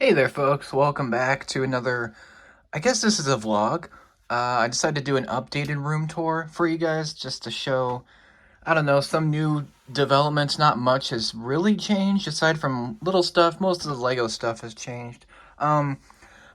Hey there, folks. Welcome back to another. I guess this is a vlog. I decided to do an updated room tour for you guys just to show, I don't know, some new developments. Not much has really changed aside from little stuff. Most of the Lego stuff has changed. Um,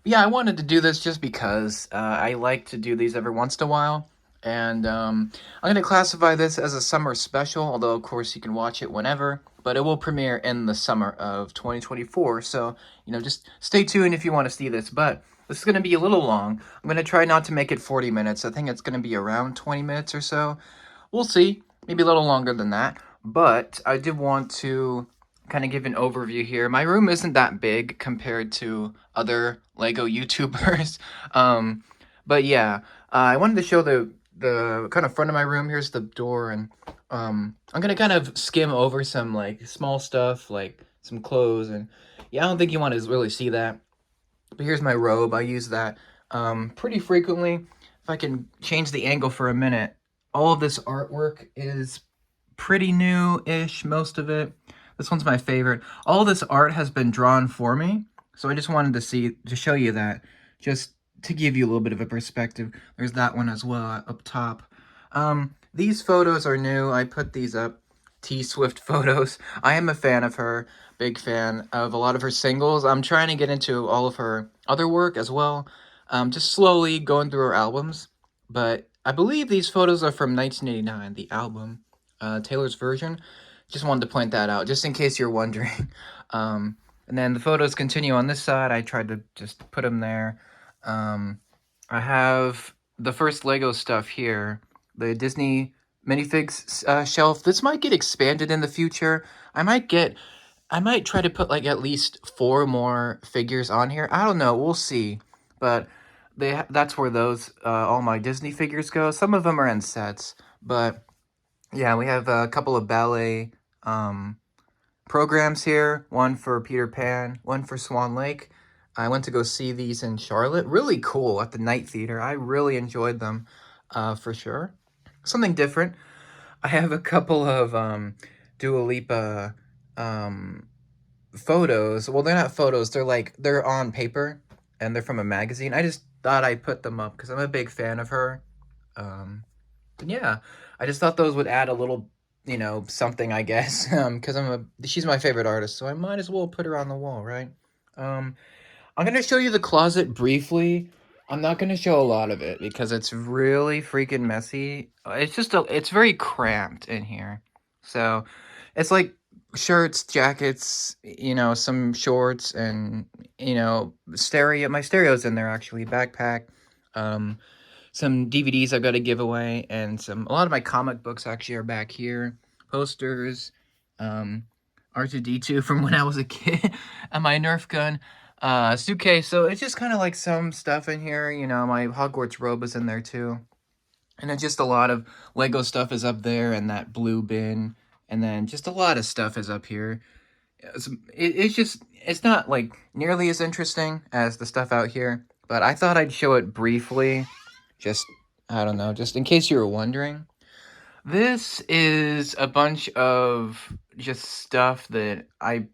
yeah, I wanted to do this just because I like to do these every once in a while. And I'm going to classify this as a summer special, although, of course, you can watch it whenever. But it will premiere in the summer of 2024. So, just stay tuned if you want to see this. But this is going to be a little long. I'm going to try not to make it 40 minutes. I think it's going to be around 20 minutes or so. We'll see. Maybe a little longer than that. But I did want to kind of give an overview here. My room isn't that big compared to other Lego YouTubers. um, but yeah, I wanted to show the kind of front of my room. Here's the door, and I'm gonna kind of skim over some like small stuff, like some clothes, and yeah, I don't think you want to really see that. But here's my robe. I use that pretty frequently. If I can change the angle for a minute, all of this artwork is pretty new-ish, most of it. This one's my favorite. All this art has been drawn for me, so I just wanted to show you that, just to give you a little bit of a perspective. There's that one as well up top. These photos are new. I put these up. T-Swift photos. I am a fan of her. Big fan of a lot of her singles. I'm trying to get into all of her other work as well. Just slowly going through her albums. But I believe these photos are from 1989, the album, Taylor's version. Just wanted to point that out, just in case you're wondering. And then the photos continue on this side. I tried to just put them there. I have the first Lego stuff here, the Disney minifigs shelf. This might get expanded in the future. I might try to put like at least 4 more figures on here. I don't know. We'll see. But that's where those all my Disney figures go. Some of them are in sets, but yeah, we have a couple of ballet programs here. One for Peter Pan, one for Swan Lake. I went to go see these in Charlotte. Really cool at the Night Theater. I really enjoyed them, for sure. Something different. I have a couple of Dua Lipa photos. Well, they're not photos. They're on paper, and they're from a magazine. I just thought I'd put them up because I'm a big fan of her. Um, and yeah, I just thought those would add a little, something, I guess. Because she's my favorite artist, so I might as well put her on the wall, right? Um, I'm gonna show you the closet briefly. I'm not gonna show a lot of it because it's really freaking messy. It's very cramped in here. So, it's like shirts, jackets, some shorts, and stereo. My stereo's in there actually. Backpack, um, some DVDs I've got to give away, and a lot of my comic books actually are back here. Posters, um, R2D2 from when I was a kid, and my Nerf gun, suitcase. So it's just kind of like some stuff in here. My Hogwarts robe is in there too, and it's just a lot of Lego stuff is up there, and that blue bin, and then just a lot of stuff is up here. It's not like nearly as interesting as the stuff out here, but I thought I'd show it briefly. Just, I don't know, just in case you were wondering. This is a bunch of just stuff that I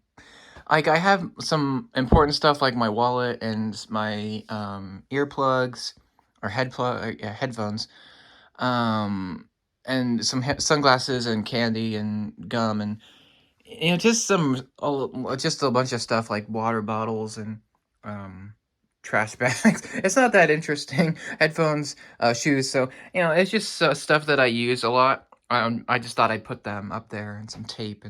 have some important stuff like my wallet and my earplugs or headphones, um, and some sunglasses and candy and gum, and just a bunch of stuff like water bottles and um, trash bags. It's not that interesting. Headphones, shoes. So it's just stuff that I use a lot. I just thought I'd put them up there and some tape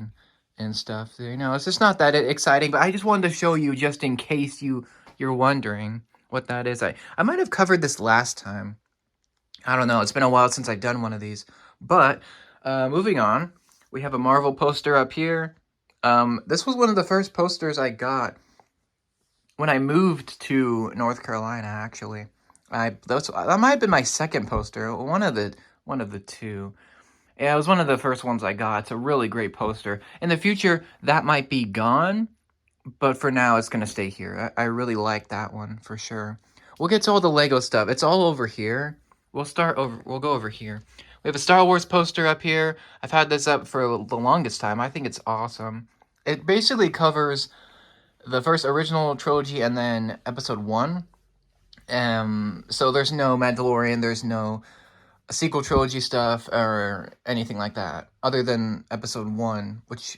and stuff. It's just not that exciting. But I just wanted to show you just in case you're wondering what that is. I might have covered this last time. I don't know. It's been a while since I've done one of these. But moving on, we have a Marvel poster up here. This was one of the first posters I got when I moved to North Carolina. Actually, that might have been my second poster. One of the two. Yeah, it was one of the first ones I got. It's a really great poster. In the future, that might be gone, but for now, it's gonna stay here. I really like that one for sure. We'll get to all the Lego stuff. It's all over here. We'll go over here. We have a Star Wars poster up here. I've had this up for the longest time. I think it's awesome. It basically covers the first original trilogy and then episode 1. So there's no Mandalorian, there's no sequel trilogy stuff or anything like that, other than episode 1, which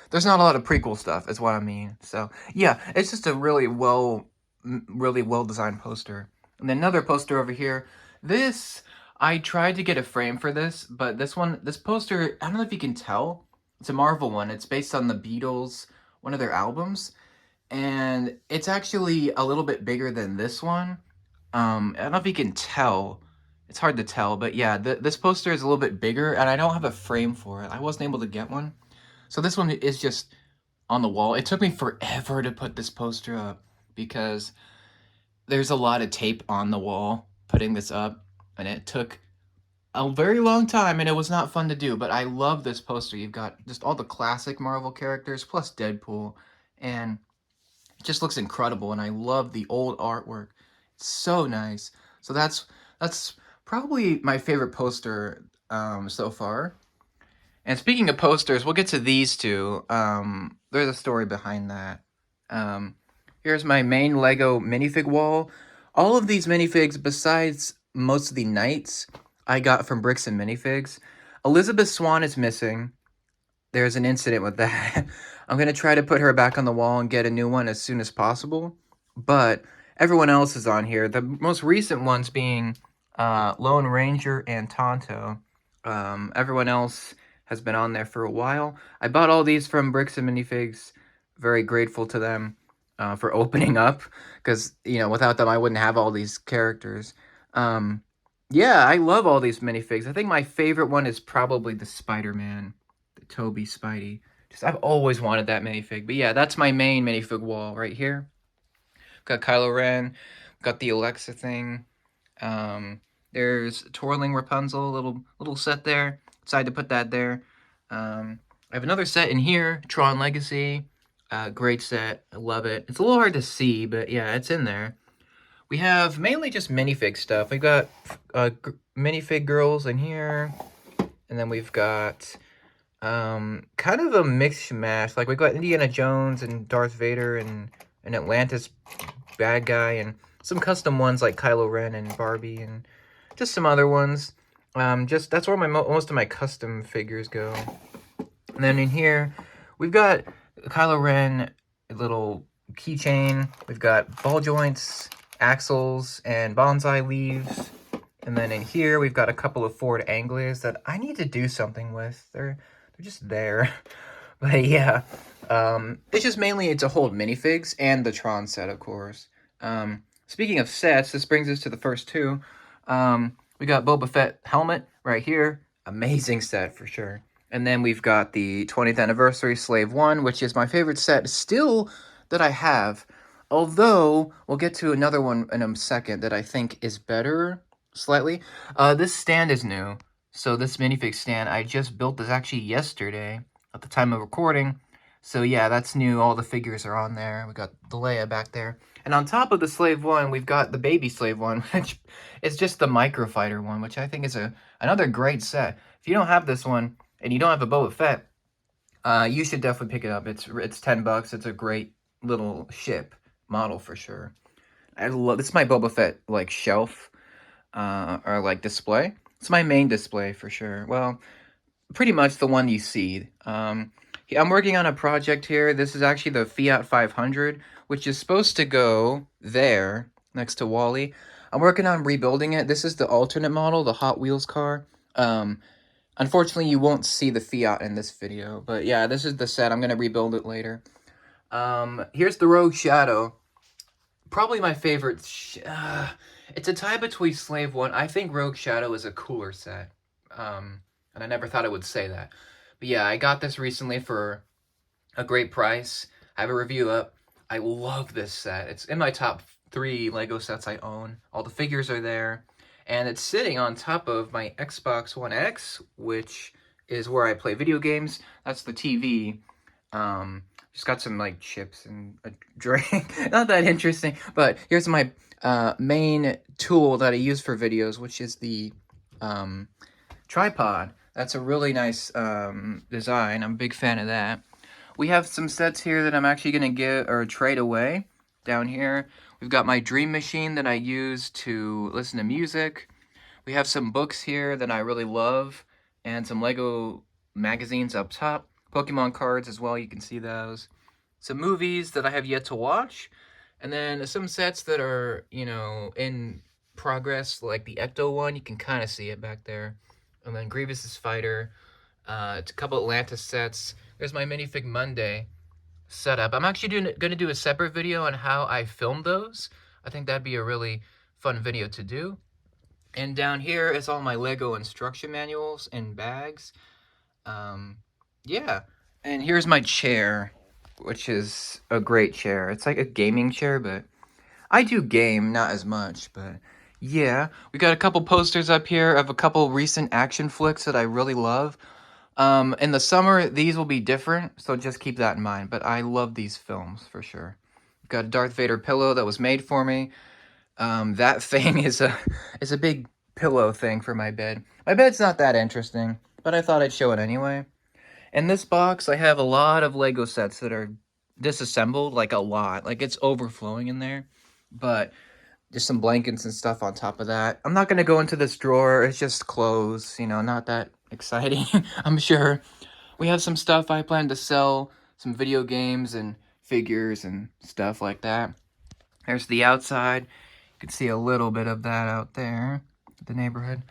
there's not a lot of prequel stuff, is what I mean. So yeah, it's just a really well designed poster. And then another poster over here. This, I tried to get a frame for this, but this poster, I don't know if you can tell. It's a Marvel one. It's based on the Beatles, one of their albums, and it's actually a little bit bigger than this one. I don't know if you can tell. It's hard to tell, but yeah, this poster is a little bit bigger, and I don't have a frame for it. I wasn't able to get one. So this one is just on the wall. It took me forever to put this poster up because there's a lot of tape on the wall putting this up, and it took a very long time, and it was not fun to do, but I love this poster. You've got just all the classic Marvel characters plus Deadpool, and it just looks incredible, and I love the old artwork. It's so nice. So that's probably my favorite poster so far. And speaking of posters, we'll get to these two. There's a story behind that. Um, Here's my main Lego minifig wall. All of these minifigs, besides most of the knights, I got from Bricks and Minifigs. Elizabeth Swann is missing. There's an incident with that. I'm going to try to put her back on the wall and get a new one as soon as possible. But everyone else is on here. The most recent ones being Lone Ranger and Tonto. Everyone else has been on there for a while. I bought all these from Bricks and Minifigs. Very grateful to them for opening up, because without them I wouldn't have all these characters. Yeah, I love all these minifigs. I think my favorite one is probably the Spider-Man, the Tobey Spidey. Just I've always wanted that minifig. But yeah, that's my main minifig wall right here. Got Kylo Ren, got the Alexa thing. There's Twirling Rapunzel, little set there. Decided to put that there. I have another set in here, Tron Legacy. Great set. I love it. It's a little hard to see, but yeah, it's in there. We have mainly just minifig stuff. We've got minifig girls in here. And then we've got kind of a mixed mash. Like, we've got Indiana Jones and Darth Vader and an Atlantis bad guy. And some custom ones like Kylo Ren and Barbie and just some other ones. That's where most of my custom figures go. And then in here, we've got Kylo Ren, a little keychain. We've got ball joints, axles, and bonsai leaves. And then in here, we've got a couple of Ford Anglia that I need to do something with. They're just there. But yeah, it's just mainly to hold minifigs and the Tron set, of course. Speaking of sets, this brings us to the first two. We got Boba Fett helmet right here. Amazing set for sure. And then we've got the 20th anniversary Slave 1, which is my favorite set still that I have. Although, we'll get to another one in a second that I think is better, slightly. This stand is new. So this minifig stand, I just built this actually yesterday at the time of recording. So yeah, that's new. All the figures are on there. We got the Leia back there. And on top of the Slave 1, we've got the Baby Slave 1, which is just the Microfighter one, which I think is another great set. If you don't have this one, and you don't have a Boba Fett, you should definitely pick it up. It's $10. It's a great little ship model for sure. This is my Boba Fett like shelf or like display. It's my main display for sure. Well, pretty much the one you see. I'm working on a project here. This is actually the Fiat 500, which is supposed to go there next to Wally. I'm working on rebuilding it. This is the alternate model, the Hot Wheels car. Unfortunately, you won't see the Fiat in this video, but yeah, this is the set. I'm going to rebuild it later. Here's the Rogue Shadow. Probably my favorite. It's a tie between Slave 1. I think Rogue Shadow is a cooler set. And I never thought I would say that. But yeah, I got this recently for a great price. I have a review up. I love this set. It's in my top 3 Lego sets I own. All the figures are there. And it's sitting on top of my Xbox One X, which is where I play video games. That's the TV. Just got some like chips and a drink. Not that interesting. But here's my main tool that I use for videos, which is the tripod. That's a really nice design. I'm a big fan of that. we have some sets here that I'm actually going to give or trade away. Down here, we've got my Dream Machine that I use to listen to music. We have some books here that I really love, and some Lego magazines up top. Pokemon cards as well, you can see those. Some movies that I have yet to watch, and then some sets that are, in progress, like the Ecto one, you can kind of see it back there. And then Grievous's Fighter, it's a couple Atlantis sets. There's my Minifig Monday setup. I'm actually going to do a separate video on how I filmed those. I think that'd be a really fun video to do. And down here is all my Lego instruction manuals and bags. Yeah. And here's my chair, which is a great chair. It's like a gaming chair, but I do game, not as much, but yeah. We got a couple posters up here of a couple recent action flicks that I really love. In the summer, these will be different, so just keep that in mind. But I love these films, for sure. Got a Darth Vader pillow that was made for me. That thing is a big pillow thing for my bed. My bed's not that interesting, but I thought I'd show it anyway. In this box, I have a lot of Lego sets that are disassembled, like a lot. Like, it's overflowing in there. But just some blankets and stuff on top of that. I'm not going to go into this drawer. It's just clothes, not that exciting, I'm sure. We have some stuff I plan to sell, some video games and figures and stuff like that. There's the outside. You can see a little bit of that out there, the neighborhood.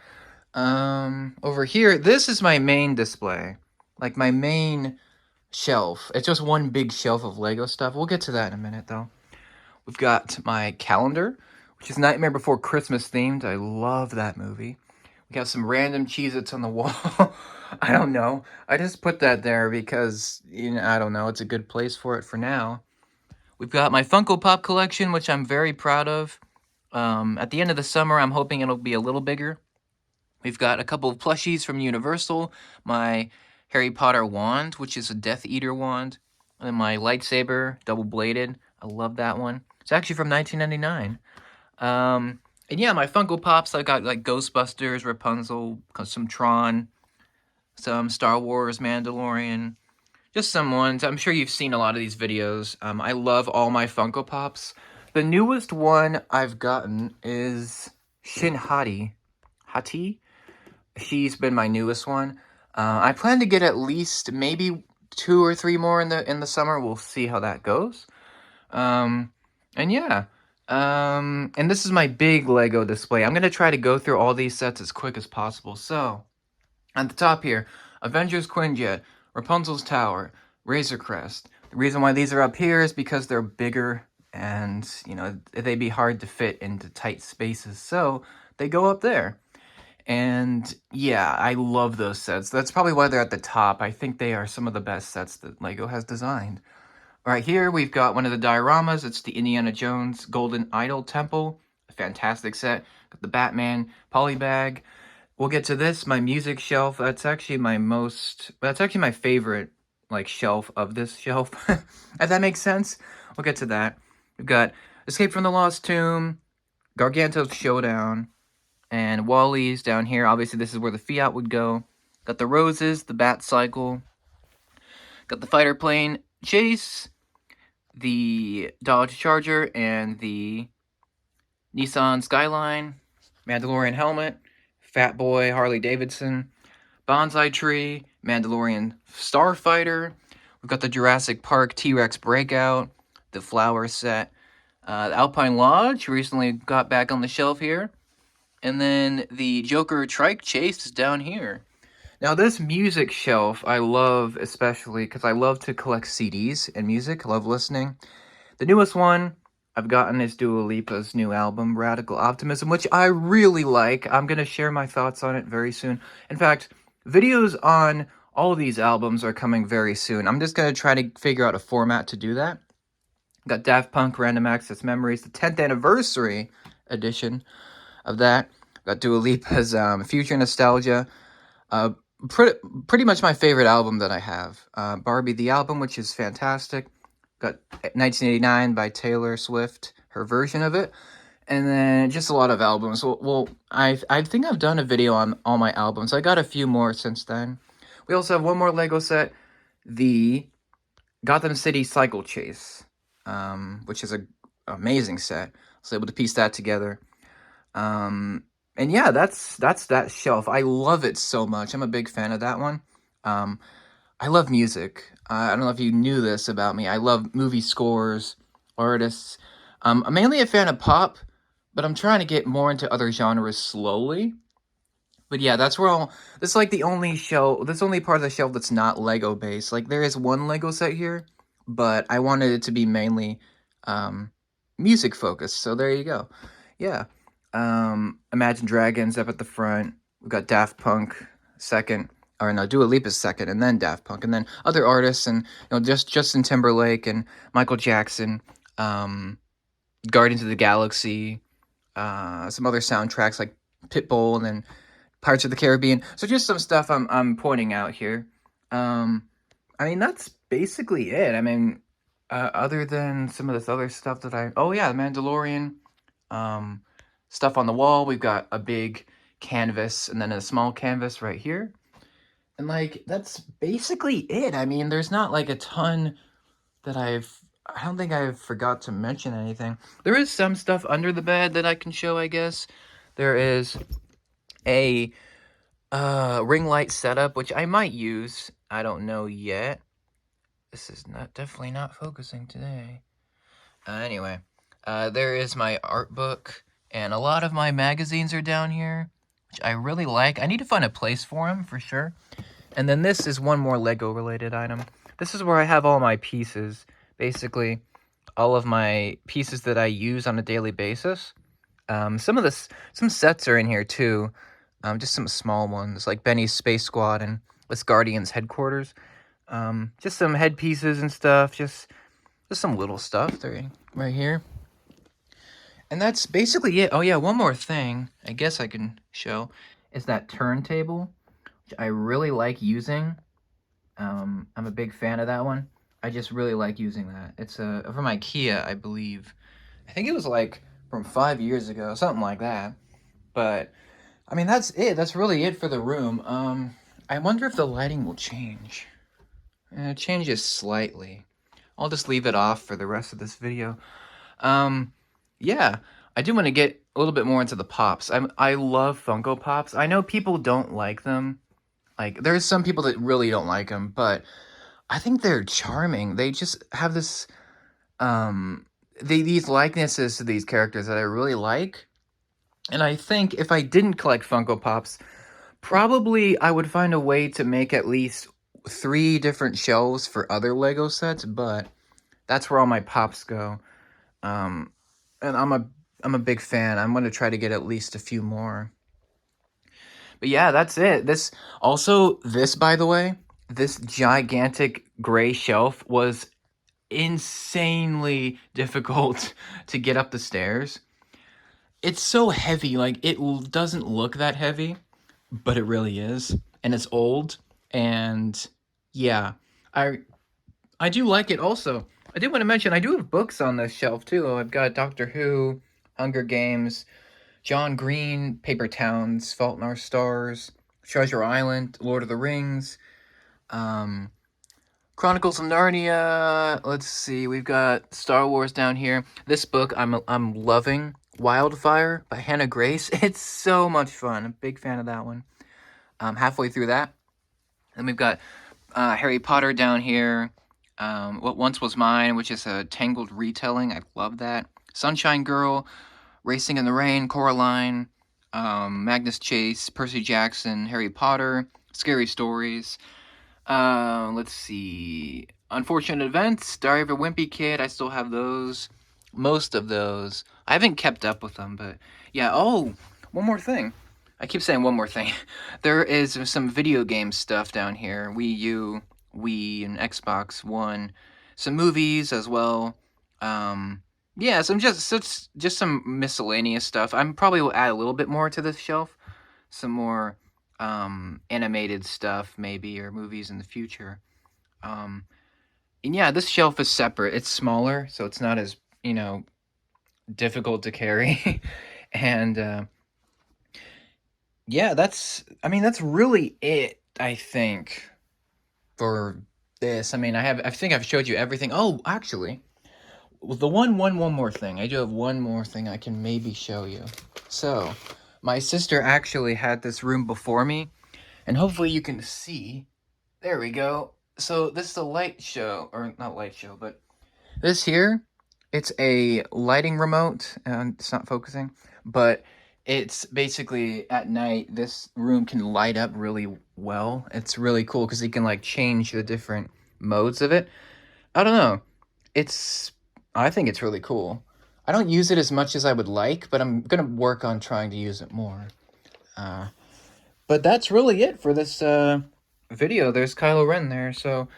Over here, this is my main display. Like, my main shelf. It's just one big shelf of Lego stuff. We'll get to that in a minute, though. We've got my calendar, which is Nightmare Before Christmas themed. I love that movie. We got some random Cheez-Its on the wall. I don't know. I just put that there because, I don't know. It's a good place for it for now. We've got my Funko Pop collection, which I'm very proud of. At the end of the summer, I'm hoping it'll be a little bigger. We've got a couple of plushies from Universal. My Harry Potter wand, which is a Death Eater wand. And my lightsaber, double-bladed. I love that one. It's actually from 1999. And yeah, my Funko Pops, I got like Ghostbusters, Rapunzel, some Tron, some Star Wars, Mandalorian, just some ones. I'm sure you've seen a lot of these videos. I love all my Funko Pops. The newest one I've gotten is Shin Hati. She's been my newest one. I plan to get at least maybe 2 or 3 more in the summer. We'll see how that goes. And yeah. And this is my big Lego display. I'm going to try to go through all these sets as quick as possible. So, at the top here, Avengers Quinjet, Rapunzel's Tower, Razor Crest. The reason why these are up here is because they're bigger and, they'd be hard to fit into tight spaces. So, they go up there. And yeah, I love those sets. That's probably why they're at the top. I think they are some of the best sets that Lego has designed. Right here, we've got one of the dioramas. It's the Indiana Jones Golden Idol Temple. A fantastic set. Got the Batman polybag. We'll get to this, my music shelf. That's actually my favorite, shelf of this shelf. If that makes sense. We'll get to that. We've got Escape from the Lost Tomb, Garganto's Showdown, and WALL-E's down here. Obviously, this is where the Fiat would go. Got the Roses, the Bat Cycle. Got the fighter plane Chase, the Dodge Charger, and the Nissan Skyline, Mandalorian helmet, Fat Boy Harley Davidson, Bonsai Tree, Mandalorian Starfighter. We've got the Jurassic Park T-Rex Breakout, the flower set, the Alpine Lodge recently got back on the shelf here, and then the Joker Trike Chase is down here. Now, this music shelf I love especially because I love to collect CDs and music. I love listening. The newest one I've gotten is Dua Lipa's new album, Radical Optimism, which I really like. I'm going to share my thoughts on it very soon. In fact, videos on all of these albums are coming very soon. I'm just going to try to figure out a format to do that. Got Daft Punk Random Access Memories, the 10th anniversary edition of that. Got Dua Lipa's Future Nostalgia. Pretty much my favorite album that I have. Barbie the Album, which is fantastic. Got 1989 by Taylor Swift, her version of it. And then just a lot of albums. Well, I think I've done a video on all my albums. I got a few more since then. We also have one more Lego set. The Gotham City Cycle Chase, which is a amazing set. I was able to piece that together. And yeah, that's that shelf. I love it so much. I'm a big fan of that one. Um, I love music. I don't know if you knew this about me. I love movie scores, artists. I'm mainly a fan of pop, but I'm trying to get more into other genres slowly. But yeah, that's where all that's like the only shelf. That's the only part of the shelf that's not Lego based. Like there is one Lego set here, but I wanted it to be mainly um, music focused. So there you go. Yeah. Imagine Dragons up at the front. We've got Daft Punk second, or no, Dua Lipa's second, and then Daft Punk, and then other artists, and just Justin Timberlake and Michael Jackson, Guardians of the Galaxy, some other soundtracks like Pitbull, and then Pirates of the Caribbean. So just some stuff I'm pointing out here. Um, I mean that's basically it. I mean, other than some of this other stuff that oh yeah, the Mandalorian, um, stuff on the wall. We've got a big canvas and then a small canvas right here, and like that's basically it. I mean, there's not like a ton that I don't think I forgot to mention anything. There is some stuff under the bed that I can show. I guess there is a ring light setup, which I might use. I don't know yet. This is definitely not focusing today. Anyway, there is my art book, and a lot of my magazines are down here, which I really like. I need to find a place for them for sure. And then this is one more Lego related item. This is where I have all my pieces, basically all of my pieces that I use on a daily basis. Some sets are in here too. Just some small ones like Benny's Space Squad and this Guardians headquarters. Just some headpieces and stuff. Just some little stuff there, right here. And that's basically it. Oh yeah, one more thing I guess I can show is that turntable, which I really like using. I'm a big fan of that one. I just really like using that. It's from IKEA, I believe. I think it was like from 5 years ago, something like that. But I mean, that's it. That's really it for the room. I wonder if the lighting will change. It changes slightly. I'll just leave it off for the rest of this video. Um, yeah, I do want to get a little bit more into the pops. I love Funko Pops. I know people don't like them. Like, there's some people that really don't like them, but I think they're charming. They just have this, these likenesses to these characters that I really like. And I think if I didn't collect Funko Pops, probably I would find a way to make at least 3 different shelves for other Lego sets, but that's where all my Pops go. Um, and I'm a big fan. I'm going to try to get at least a few more. But yeah, that's it. This by the way, this gigantic gray shelf was insanely difficult to get up the stairs. It's so heavy, like it doesn't look that heavy, but it really is, and it's old, and yeah, I I do like it also. I did want to mention I do have books on this shelf too. I've got Doctor Who, Hunger Games, John Green, Paper Towns, Fault in Our Stars, Treasure Island, Lord of the Rings, um, Chronicles of Narnia. Let's see, we've got Star Wars down here. This book I'm loving, Wildfire by Hannah Grace. It's so much fun. I'm a big fan of that one. Halfway through that, and we've got Harry Potter down here. What Once Was Mine, which is a Tangled retelling. I love that. Sunshine Girl, Racing in the Rain, Coraline, Magnus Chase, Percy Jackson, Harry Potter, Scary Stories. Let's see. Unfortunate Events, Diary of a Wimpy Kid. I still have those. Most of those. I haven't kept up with them, but yeah. Oh, one more thing. I keep saying one more thing. There is some video game stuff down here. Wii U, Wii, and Xbox One. Some movies as well. Yeah, just some miscellaneous stuff. I'm probably will add a little bit more to this shelf. Some more animated stuff maybe, or movies in the future. Um, and yeah, this shelf is separate. It's smaller, so it's not as, difficult to carry. And yeah, that's really it, I think, for this. I mean, I think I've showed you everything. Oh, actually, the one more thing. I do have one more thing I can maybe show you. So, my sister actually had this room before me, and hopefully you can see. There we go. So this is a light show, or not light show, but this here, it's a lighting remote, and it's not focusing, but it's basically at night, this room can light up really well. It's really cool because you can like change the different modes of it. I don't know. It's, I think it's really cool. I don't use it as much as I would like, but I'm gonna work on trying to use it more. Uh, but that's really it for this video. There's Kylo Ren there, so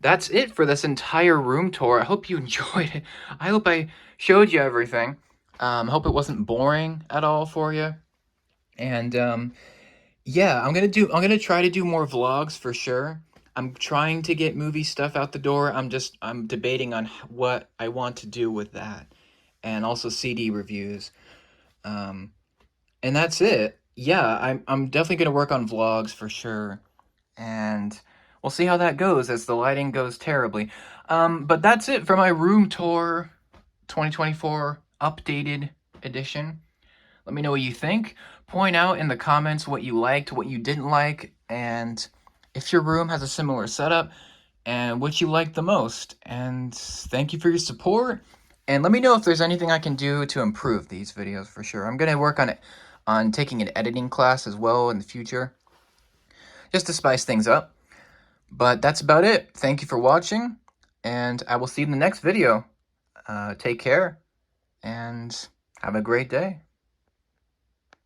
that's it for this entire room tour. I hope you enjoyed it. I hope I showed you everything. Hope it wasn't boring at all for you. And yeah, I'm gonna try to do more vlogs for sure. I'm trying to get movie stuff out the door. I'm debating on what I want to do with that, and also CD reviews. Um, and that's it. Yeah, I'm definitely gonna work on vlogs for sure, and we'll see how that goes as the lighting goes terribly. But that's it for my room tour 2024 updated edition. Let me know what you think. Point out in the comments what you liked, what you didn't like, and if your room has a similar setup, and what you liked the most. And thank you for your support. And let me know if there's anything I can do to improve these videos for sure. I'm going to work on it, on taking an editing class as well in the future, just to spice things up. But that's about it. Thank you for watching, and I will see you in the next video. Take care, and have a great day.